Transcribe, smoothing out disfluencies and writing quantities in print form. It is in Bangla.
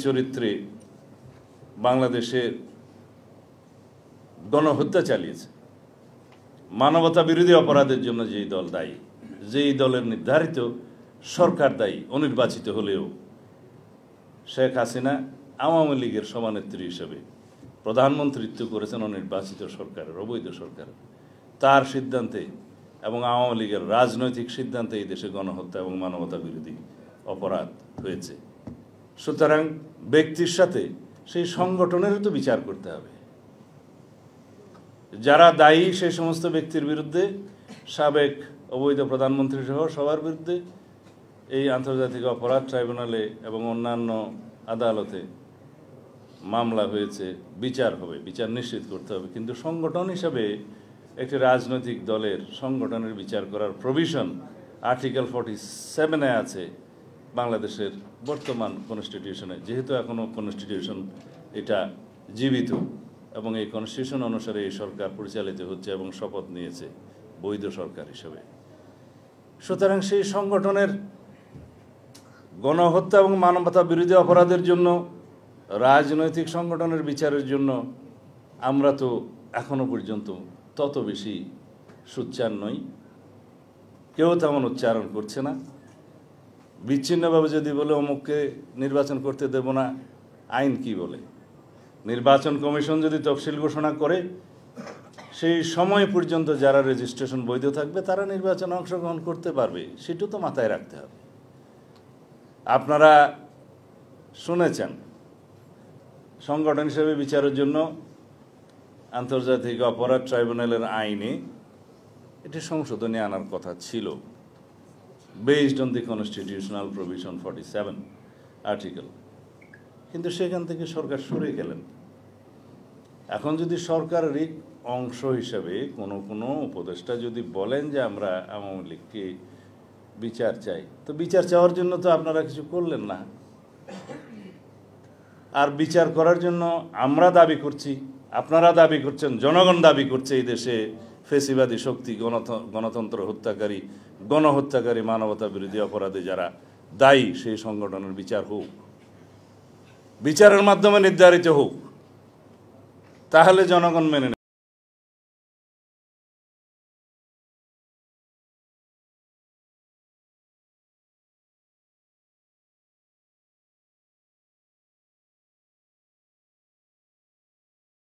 চরিত্রে বাংলাদেশের গণহত্যা চালিয়েছে, মানবতা বিরোধী অপরাধের জন্য যেই দল দায়ী, যেই দলের নির্ধারিত সরকার দায়ী অনির্বাচিত হলেও, শেখ হাসিনা আওয়ামী লীগের সভানেত্রী হিসেবে প্রধানমন্ত্রিত্ব করেছেন অনির্বাচিত সরকারের, অবৈধ সরকারের। তার সিদ্ধান্তে এবং আওয়ামী লীগের রাজনৈতিক সিদ্ধান্তে এই দেশে গণহত্যা এবং মানবতা বিরোধী অপরাধ হয়েছে। সুতরাং ব্যক্তির সাথে সেই সংগঠনেরও তো বিচার করতে হবে। যারা দায়ী সেই সমস্ত ব্যক্তির বিরুদ্ধে, সাবেক অবৈধ প্রধানমন্ত্রী সহ সবার বিরুদ্ধে এই আন্তর্জাতিক অপরাধ ট্রাইব্যুনালে এবং অন্যান্য আদালতে মামলা হয়েছে, বিচার হবে, বিচার নিশ্চিত করতে হবে। কিন্তু সংগঠন হিসাবে একটি রাজনৈতিক দলের সংগঠনের বিচার করার প্রভিশন আর্টিকেল 47-এ আছে বাংলাদেশের বর্তমান কনস্টিটিউশনে। যেহেতু এখনও কনস্টিটিউশন এটা জীবিত এবং এই কনস্টিটিউশন অনুসারে এই সরকার পরিচালিত হচ্ছে এবং শপথ নিয়েছে বৈধ সরকার হিসেবে। সুতরাং সেই সংগঠনের গণহত্যা এবং মানবতা বিরোধী অপরাধের জন্য, রাজনৈতিক সংগঠনের বিচারের জন্য আমরা তো এখনো পর্যন্ত তত বেশি সোচ্চার নই, কেউ তেমন উচ্চারণ করছে না। বিচ্ছিন্নভাবে যদি বলে অমুককে নির্বাচন করতে দেব না, আইন কি বলে? নির্বাচন কমিশন যদি তফসিল ঘোষণা করে, সেই সময় পর্যন্ত যারা রেজিস্ট্রেশন বৈধ থাকবে তারা নির্বাচনে অংশগ্রহণ করতে পারবে, সেটা তো মাথায় রাখতে হবে। আপনারা শুনেছেন সংগঠন হিসেবে বিচারের জন্য আন্তর্জাতিক অপরাধ ট্রাইব্যুনালের আইনে এটি সংশোধনী আনার কথা ছিল, based on the constitutional provision 47 article. কিন্তু সেখান থেকে সরকার সরে গেলেন। এখন যদি সরকারেরই অংশ হিসাবে কোনো উপদেষ্টা যদি বলেন যে আমরা আওয়ামী লীগকে বিচার চাই, তো বিচার চাওয়ার জন্য তো আপনারা কিছু করলেন না। আর বিচার করার জন্য আমরা দাবি করছি, আপনারা দাবি করছেন, জনগণ দাবি করছে এই দেশে ফেসিবাদী শক্তি, গণতন্ত্র হত্যাকারী, গণহত্যাকারী, মানবতা বিরোধী অপরাধে যারা দায়ী সেই সংগঠনের বিচার হোক, বিচারের মাধ্যমে নির্ধারিত হোক, তাহলে জনগণ মেনে